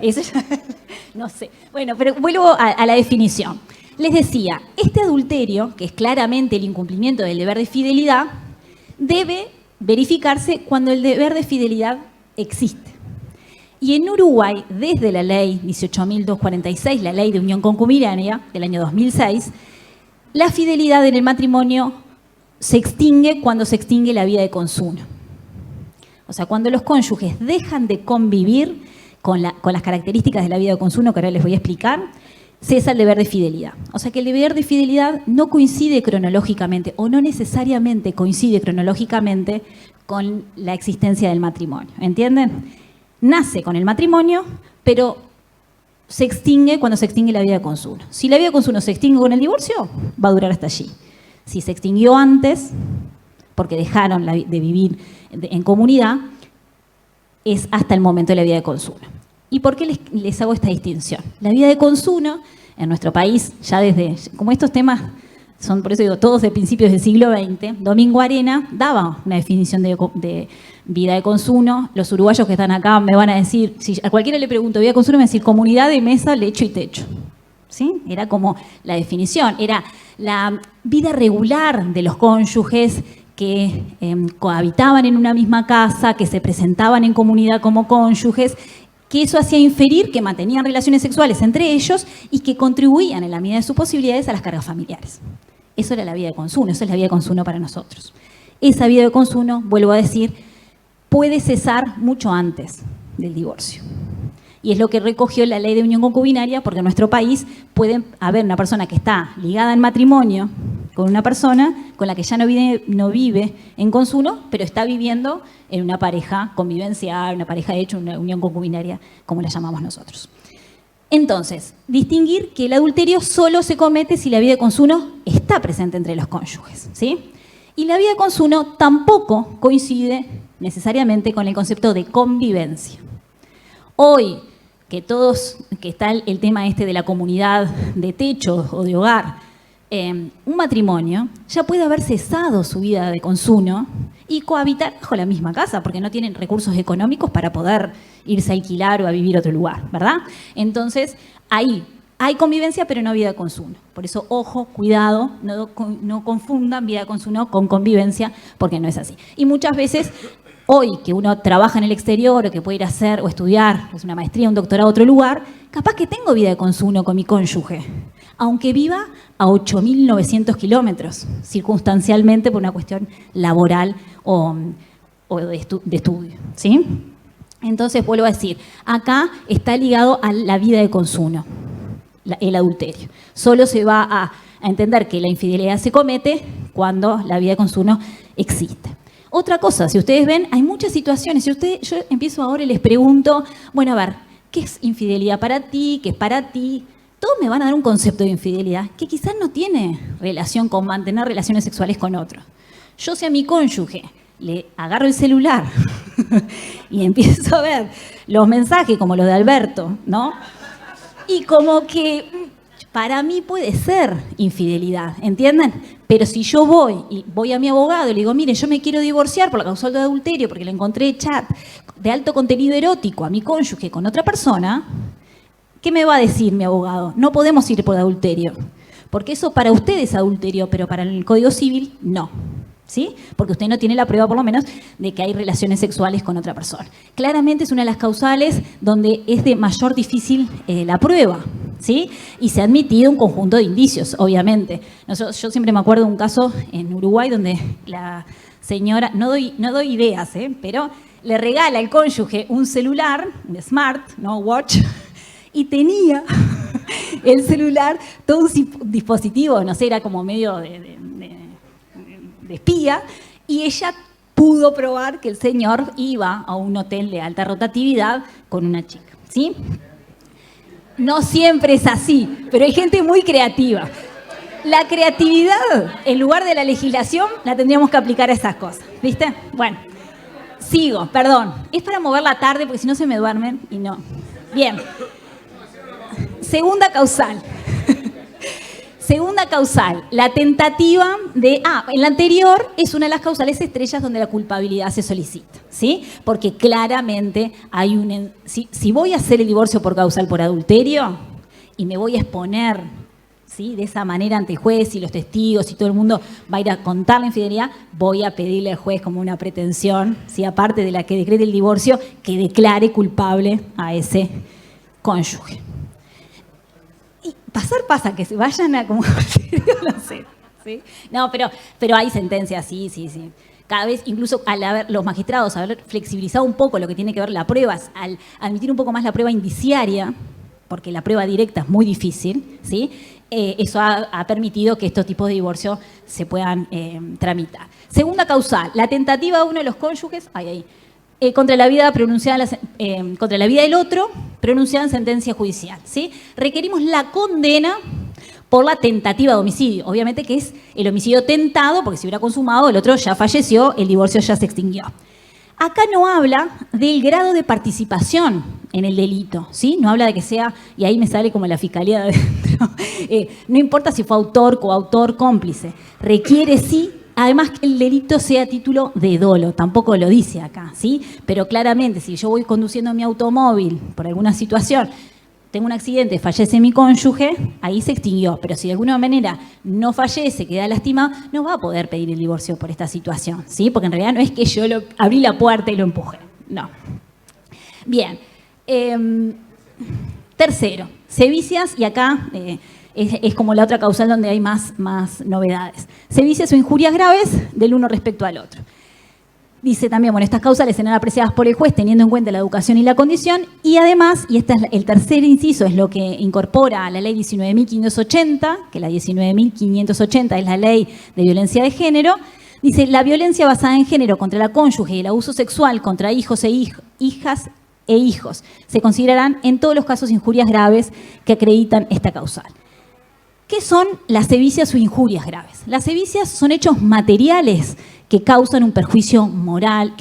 eso ya, no sé. Bueno, pero vuelvo a la definición. Les decía, este adulterio, que es claramente el incumplimiento del deber de fidelidad, debe verificarse cuando el deber de fidelidad existe. Y en Uruguay, desde la ley 18.246, la ley de unión concubinaria del año 2006, la fidelidad en el matrimonio se extingue cuando se extingue la vida de consuno. O sea, cuando los cónyuges dejan de convivir con las características de la vida de consuno, que ahora les voy a explicar, cesa el deber de fidelidad. O sea que el deber de fidelidad no coincide cronológicamente o no necesariamente coincide cronológicamente con la existencia del matrimonio. ¿Entienden? Nace con el matrimonio, pero se extingue cuando se extingue la vida de consuno. Si la vida de consuno se extingue con el divorcio, va a durar hasta allí. Si se extinguió antes, porque dejaron de vivir en comunidad, es hasta el momento de la vida de consuno. ¿Y por qué les hago esta distinción? La vida de consuno en nuestro país, ya desde, como estos temas son, por eso digo, todos de principios del siglo XX, Domingo Arena daba una definición de vida de consumo. Los uruguayos que están acá me van a decir, si a cualquiera le pregunto vida de consumo, me van a decir comunidad de mesa, lecho y techo. ¿Sí? Era como la definición, era la vida regular de los cónyuges que cohabitaban en una misma casa, que se presentaban en comunidad como cónyuges, que eso hacía inferir que mantenían relaciones sexuales entre ellos y que contribuían en la medida de sus posibilidades a las cargas familiares. Eso era la vida de consumo, eso es la vida de consumo para nosotros. Esa vida de consumo, vuelvo a decir, puede cesar mucho antes del divorcio. Y es lo que recogió la ley de unión concubinaria, porque en nuestro país puede haber una persona que está ligada en matrimonio con una persona con la que ya no vive en consumo, pero está viviendo en una pareja convivencial, una pareja de hecho, una unión concubinaria, como la llamamos nosotros. Entonces, distinguir que el adulterio solo se comete si la vida de consumo está presente entre los cónyuges, ¿sí? Y la vida de consumo tampoco coincide necesariamente con el concepto de convivencia. Hoy, que está el tema este de la comunidad de techo o de hogar, un matrimonio ya puede haber cesado su vida de consumo y cohabitar bajo la misma casa, porque no tienen recursos económicos para poder irse a alquilar o a vivir a otro lugar, ¿verdad? Entonces, ahí hay convivencia, pero no vida de consumo. Por eso, ojo, cuidado, no confundan vida de consumo con convivencia, porque no es así. Y muchas veces, hoy que uno trabaja en el exterior o que puede ir a hacer o estudiar, es una maestría, un doctorado a otro lugar, capaz que tengo vida de consumo con mi cónyuge, aunque viva a 8.900 kilómetros, circunstancialmente por una cuestión laboral o de estudio, ¿sí? Entonces, vuelvo a decir, acá está ligado a la vida de consumo, el adulterio. Solo se va a entender que la infidelidad se comete cuando la vida de consumo existe. Otra cosa, si ustedes ven, hay muchas situaciones. Yo empiezo ahora y les pregunto, bueno, a ver, ¿qué es infidelidad para ti? ¿Qué es para ti? Todos me van a dar un concepto de infidelidad que quizás no tiene relación con mantener relaciones sexuales con otros. Yo, si a mi cónyuge le agarro el celular y empiezo a ver los mensajes como los de Alberto, ¿no? Y como que para mí puede ser infidelidad, ¿entienden? Pero si yo voy a mi abogado y le digo, mire, yo me quiero divorciar por la causa de adulterio porque le encontré chat de alto contenido erótico a mi cónyuge con otra persona, ¿qué me va a decir mi abogado? No podemos ir por adulterio, porque eso para usted es adulterio, pero para el Código Civil no. ¿Sí? Porque usted no tiene la prueba, por lo menos, de que hay relaciones sexuales con otra persona. Claramente es una de las causales donde es de mayor difícil la prueba, ¿sí? Y se ha admitido un conjunto de indicios, obviamente. Yo siempre me acuerdo de un caso en Uruguay donde la señora, no doy ideas, pero le regala al cónyuge un celular, un smart, no watch, y tenía el celular todo un dispositivo, no sé, era como medio de espía, y ella pudo probar que el señor iba a un hotel de alta rotatividad con una chica, ¿sí? No siempre es así, pero hay gente muy creativa. La creatividad, en lugar de la legislación, la tendríamos que aplicar a esas cosas, ¿viste? Bueno, sigo, perdón. Es para mover la tarde, porque si no se me duermen y no. Bien. Segunda causal. Segunda causal, la tentativa de... en la anterior es una de las causales estrellas donde la culpabilidad se solicita, ¿sí? Porque claramente hay si voy a hacer el divorcio por causal por adulterio y me voy a exponer ¿sí? De esa manera ante el juez y los testigos y todo el mundo va a ir a contar la infidelidad, voy a pedirle al juez como una pretensión, ¿sí? Aparte de la que decrete el divorcio, que declare culpable a ese cónyuge. Y pasa, que se vayan a como... no sé, ¿sí? No, pero hay sentencias, sí. Cada vez, incluso al haber los magistrados haber flexibilizado un poco lo que tiene que ver la prueba, al admitir un poco más la prueba indiciaria, porque la prueba directa es muy difícil, ¿sí? Eso ha permitido que estos tipos de divorcio se puedan tramitar. Segunda causal, la tentativa de uno de los cónyuges, contra la vida contra la vida del otro, pronunciada en sentencia judicial, ¿sí? Requerimos la condena por la tentativa de homicidio. Obviamente que es el homicidio tentado, porque si hubiera consumado, el otro ya falleció, el divorcio ya se extinguió. Acá no habla del grado de participación en el delito, ¿sí? No habla de que sea, y ahí me sale como la fiscalía de adentro, no importa si fue autor, coautor, cómplice. Requiere sí, además que el delito sea a título de dolo, tampoco lo dice acá, ¿sí? Pero claramente, si yo voy conduciendo mi automóvil por alguna situación, tengo un accidente, fallece mi cónyuge, ahí se extinguió. Pero si de alguna manera no fallece, queda lastimado, no va a poder pedir el divorcio por esta situación, ¿sí? Porque en realidad no es que yo abrí la puerta y lo empujé, no. Bien. Tercero, sevicias, y acá es como la otra causal donde hay más novedades. Sevicias o injurias graves del uno respecto al otro. Dice también, bueno, estas causales serán apreciadas por el juez teniendo en cuenta la educación y la condición, y además, y este es el tercer inciso, es lo que incorpora a la ley 19.580, que la 19.580 es la ley de violencia de género, dice, la violencia basada en género contra la cónyuge y el abuso sexual contra hijos hijas e hijos se considerarán en todos los casos injurias graves que acreditan esta causal. ¿Qué son las sevicias o injurias graves? Las sevicias son hechos materiales que causan un perjuicio moral,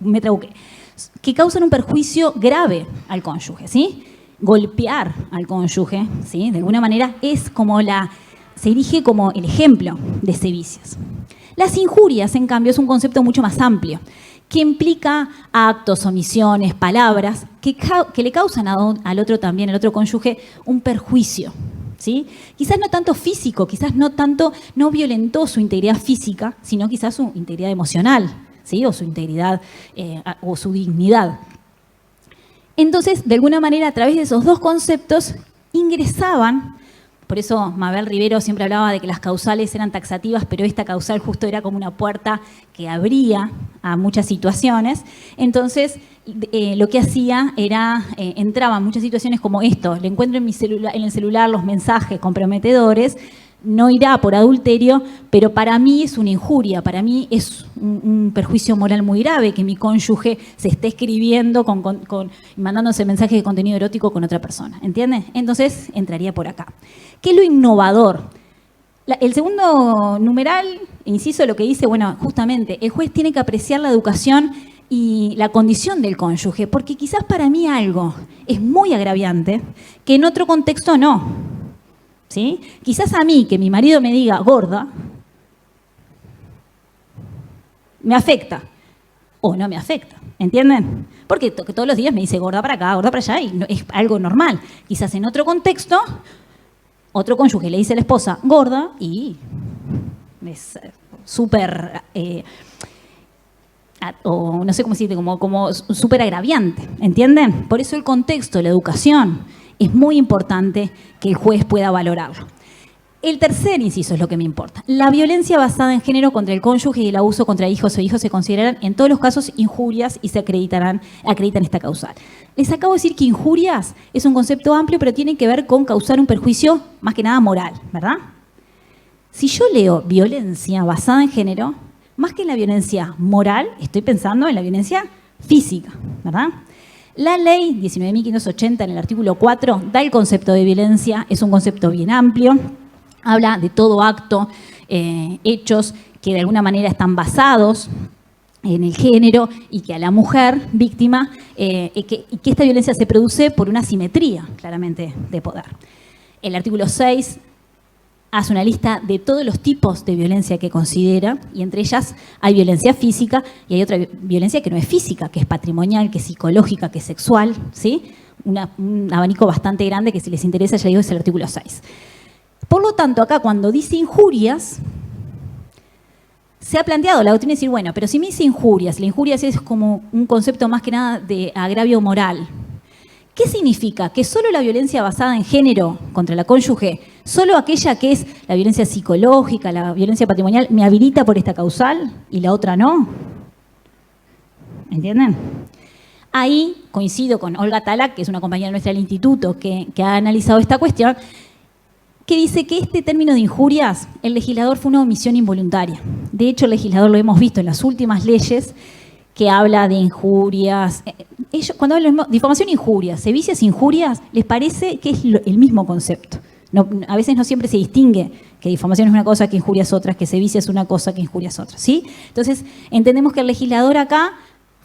me trabuqué, que causan un perjuicio grave al cónyuge, ¿sí? Golpear al cónyuge, ¿sí? De alguna manera es como se erige como el ejemplo de sevicias. Las injurias, en cambio, es un concepto mucho más amplio, que implica actos, omisiones, palabras que le causan al otro también, al otro cónyuge, un perjuicio, ¿sí? Quizás no tanto físico, quizás no violentó su integridad física, sino quizás su integridad emocional, ¿sí? O su integridad o su dignidad. Entonces, de alguna manera, a través de esos dos conceptos, ingresaban. Por eso Mabel Rivero siempre hablaba de que las causales eran taxativas, pero esta causal justo era como una puerta que abría a muchas situaciones. Entonces, lo que hacía era, entraba en muchas situaciones como esto, le encuentro en el celular los mensajes comprometedores, no irá por adulterio, pero para mí es una injuria, para mí es un perjuicio moral muy grave que mi cónyuge se esté escribiendo, mandándose mensajes de contenido erótico con otra persona, ¿entiendes? Entonces entraría por acá. ¿Qué es lo innovador? El segundo numeral, inciso, lo que dice, bueno, justamente, el juez tiene que apreciar la educación y la condición del cónyuge, porque quizás para mí algo es muy agraviante que en otro contexto no. ¿Sí? Quizás a mí, que mi marido me diga gorda, me afecta o no me afecta, ¿entienden? Porque todos los días me dice gorda para acá, gorda para allá, y es algo normal. Quizás en otro contexto, otro cónyuge le dice a la esposa gorda y es súper, o no sé cómo decirte, como súper agraviante, ¿entienden? Por eso el contexto, la educación, es muy importante que el juez pueda valorarlo. El tercer inciso es lo que me importa. La violencia basada en género contra el cónyuge y el abuso contra hijos o hijos se considerarán en todos los casos injurias y se acreditan esta causal. Les acabo de decir que injurias es un concepto amplio, pero tiene que ver con causar un perjuicio más que nada moral, ¿verdad? Si yo leo violencia basada en género, más que en la violencia moral, estoy pensando en la violencia física, ¿verdad? La ley 19.580 en el artículo 4 da el concepto de violencia, es un concepto bien amplio, habla de todo acto, hechos que de alguna manera están basados en el género y que a la mujer víctima, y que esta violencia se produce por una asimetría claramente de poder. El artículo 6 hace una lista de todos los tipos de violencia que considera, y entre ellas hay violencia física y hay otra violencia que no es física, que es patrimonial, que es psicológica, que es sexual, ¿sí? un abanico bastante grande que si les interesa, ya digo, es el artículo 6. Por lo tanto, acá cuando dice injurias, se ha planteado la doctrina de decir, bueno, pero si me dice injurias, la injuria es como un concepto más que nada de agravio moral. ¿Qué significa? ¿Que solo la violencia basada en género contra la cónyuge, solo aquella que es la violencia psicológica, la violencia patrimonial, me habilita por esta causal y la otra no? ¿Entienden? Ahí coincido con Olga Talac, que es una compañera nuestra del instituto que ha analizado esta cuestión, que dice que este término de injurias, el legislador fue una omisión involuntaria. De hecho, el legislador lo hemos visto en las últimas leyes que habla de injurias. Ellos, cuando hablan de difamación e injurias, sevicias e injurias, les parece que es el mismo concepto. No, a veces no siempre se distingue que difamación es una cosa, que injuria es otra, que sevicia es una cosa, que injuria es otra, ¿sí? Entonces, entendemos que el legislador acá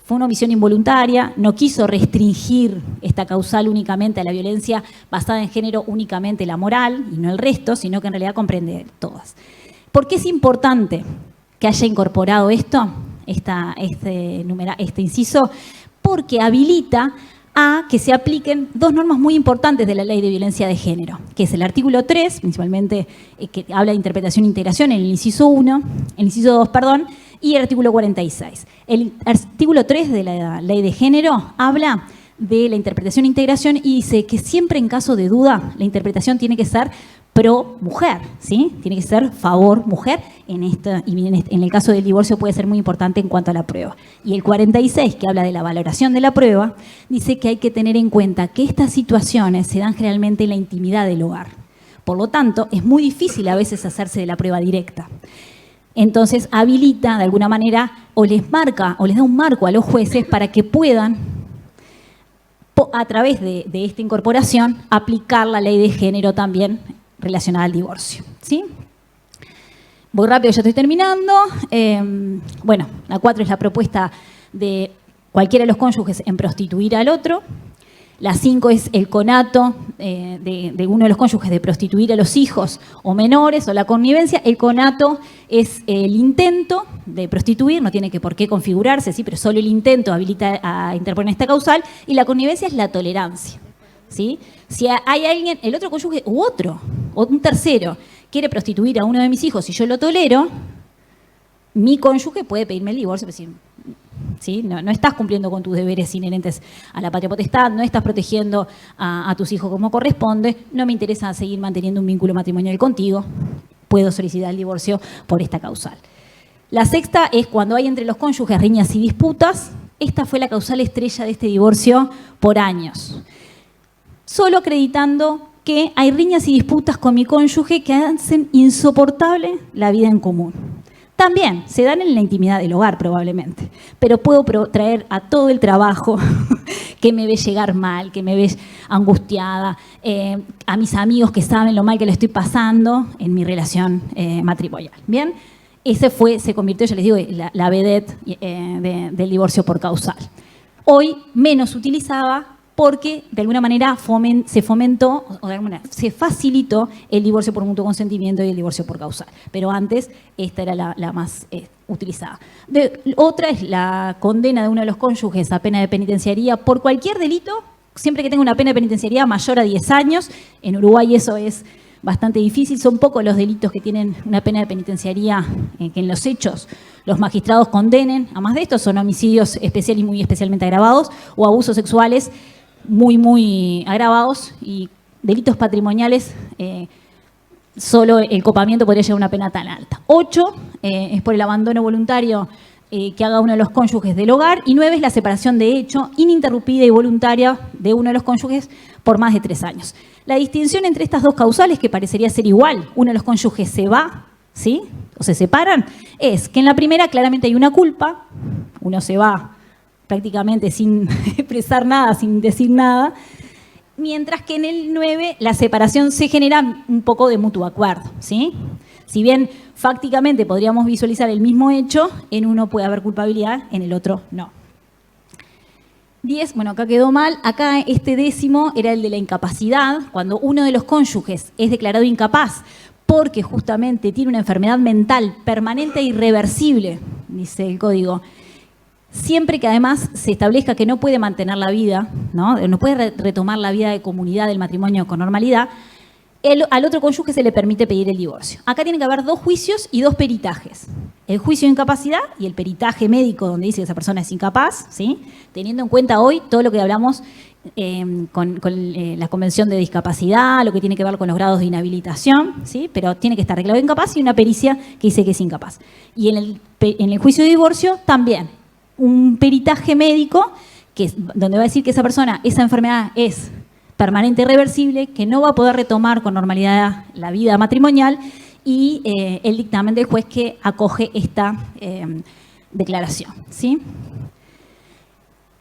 fue una omisión involuntaria, no quiso restringir esta causal únicamente a la violencia basada en género, únicamente la moral y no el resto, sino que en realidad comprende todas. ¿Por qué es importante que haya incorporado esto, este inciso? Porque habilita a que se apliquen dos normas muy importantes de la Ley de Violencia de Género, que es el artículo 3, principalmente que habla de interpretación e integración en el inciso 1, el inciso 2, perdón, y el artículo 46. El artículo 3 de la Ley de Género habla de la interpretación e integración y dice que siempre en caso de duda la interpretación tiene que ser pro mujer, ¿sí? Tiene que ser favor mujer, y en el caso del divorcio puede ser muy importante en cuanto a la prueba. Y el 46, que habla de la valoración de la prueba, dice que hay que tener en cuenta que estas situaciones se dan generalmente en la intimidad del hogar. Por lo tanto, es muy difícil a veces hacerse de la prueba directa. Entonces habilita de alguna manera o les marca o les da un marco a los jueces para que puedan, a través de esta incorporación, aplicar la ley de género también relacionada al divorcio, ¿sí? Voy rápido, ya estoy terminando. Bueno, la 4 es la propuesta de cualquiera de los cónyuges en prostituir al otro. La 5 es el conato de uno de los cónyuges de prostituir a los hijos o menores, o la connivencia. El conato es el intento de prostituir, no tiene por qué configurarse, ¿sí? Pero solo el intento habilita a interponer esta causal. Y la connivencia es la tolerancia, ¿sí? Si hay alguien, el otro cónyuge u otro, o un tercero, quiere prostituir a uno de mis hijos y yo lo tolero, mi cónyuge puede pedirme el divorcio, decir, ¿sí? No estás cumpliendo con tus deberes inherentes a la patria potestad, no estás protegiendo a tus hijos como corresponde, no me interesa seguir manteniendo un vínculo matrimonial contigo, puedo solicitar el divorcio por esta causal. La 6ª es cuando hay entre los cónyuges riñas y disputas. Esta fue la causal estrella de este divorcio por años. Solo acreditando que hay riñas y disputas con mi cónyuge que hacen insoportable la vida en común. También se dan en la intimidad del hogar probablemente, pero puedo traer a todo el trabajo que me ve llegar mal, que me ve angustiada, a mis amigos que saben lo mal que le estoy pasando en mi relación matrimonial. ¿Bien? Ese se convirtió, ya les digo, la vedette del divorcio por causal. Hoy menos utilizaba porque de alguna manera se fomentó, o de alguna manera se facilitó el divorcio por mutuo consentimiento y el divorcio por causal. Pero antes esta era la más utilizada. Otra es la condena de uno de los cónyuges a pena de penitenciaría por cualquier delito, siempre que tenga una pena de penitenciaría mayor a 10 años. En Uruguay eso es bastante difícil, son pocos los delitos que tienen una pena de penitenciaría que en los hechos los magistrados condenen. Además de esto son homicidios especiales y muy especialmente agravados o abusos sexuales muy, muy agravados, y delitos patrimoniales, solo el copamiento podría llevar una pena tan alta. 8 es por el abandono voluntario que haga uno de los cónyuges del hogar, y 9 es la separación de hecho ininterrumpida y voluntaria de uno de los cónyuges por más de 3 años. La distinción entre estas dos causales, que parecería ser igual, uno de los cónyuges se va, ¿sí? O se separan, es que en la primera claramente hay una culpa, uno se va prácticamente sin expresar nada, sin decir nada, mientras que en el 9 la separación se genera un poco de mutuo acuerdo, ¿sí? Si bien fácticamente podríamos visualizar el mismo hecho, en uno puede haber culpabilidad, en el otro no. 10, bueno, acá quedó mal. Acá este 10º era el de la incapacidad, cuando uno de los cónyuges es declarado incapaz porque justamente tiene una enfermedad mental permanente e irreversible, dice el código, siempre que además se establezca que no puede mantener la vida, no puede retomar la vida de comunidad del matrimonio con normalidad, al otro cónyuge se le permite pedir el divorcio. Acá tiene que haber 2 juicios y 2 peritajes. El juicio de incapacidad y el peritaje médico donde dice que esa persona es incapaz, ¿sí? Teniendo en cuenta hoy todo lo que hablamos con la Convención de Discapacidad, lo que tiene que ver con los grados de inhabilitación, ¿sí? Pero tiene que estar declarado incapaz y una pericia que dice que es incapaz. Y en el juicio de divorcio también, un peritaje médico donde va a decir que esa persona, esa enfermedad es permanente e irreversible, que no va a poder retomar con normalidad la vida matrimonial y el dictamen del juez que acoge esta declaración, ¿sí?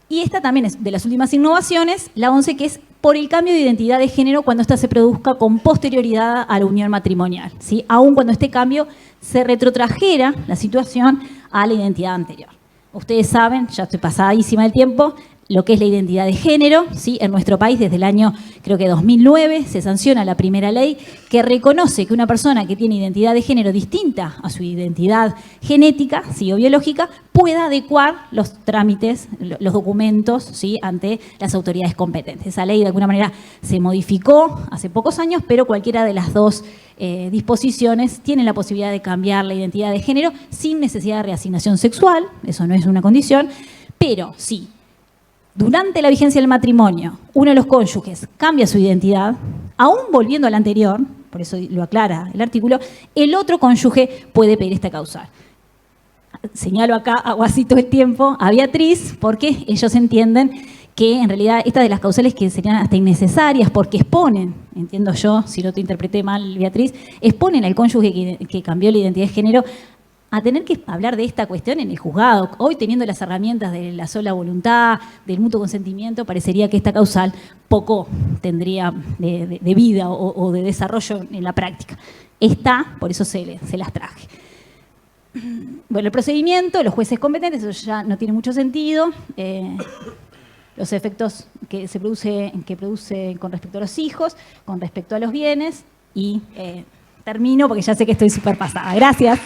Y esta también es de las últimas innovaciones, la 11, que es por el cambio de identidad de género cuando ésta se produzca con posterioridad a la unión matrimonial, ¿sí? Aun cuando este cambio se retrotrajera la situación a la identidad anterior. Ustedes saben, ya estoy pasadísima del tiempo, lo que es la identidad de género, ¿sí? En nuestro país desde el año, creo que 2009, se sanciona la primera ley que reconoce que una persona que tiene identidad de género distinta a su identidad genética, ¿sí? O biológica, pueda adecuar los trámites, los documentos, ¿sí? Ante las autoridades competentes. Esa ley de alguna manera se modificó hace pocos años, pero cualquiera de las 2 disposiciones tiene la posibilidad de cambiar la identidad de género sin necesidad de reasignación sexual, eso no es una condición, pero sí. Durante la vigencia del matrimonio, uno de los cónyuges cambia su identidad, aún volviendo a la anterior, por eso lo aclara el artículo, el otro cónyuge puede pedir esta causal. Señalo acá, hago así todo el tiempo, a Beatriz, porque ellos entienden que en realidad estas de las causales que serían hasta innecesarias, porque exponen, entiendo yo, si no te interpreté mal, Beatriz, exponen al cónyuge que cambió la identidad de género a tener que hablar de esta cuestión en el juzgado. Hoy, teniendo las herramientas de la sola voluntad, del mutuo consentimiento, parecería que esta causal poco tendría de vida o de desarrollo en la práctica. Está, por eso se las traje. Bueno, el procedimiento, los jueces competentes, eso ya no tiene mucho sentido. Los efectos que produce con respecto a los hijos, con respecto a los bienes, y termino porque ya sé que estoy súper pasada. Gracias.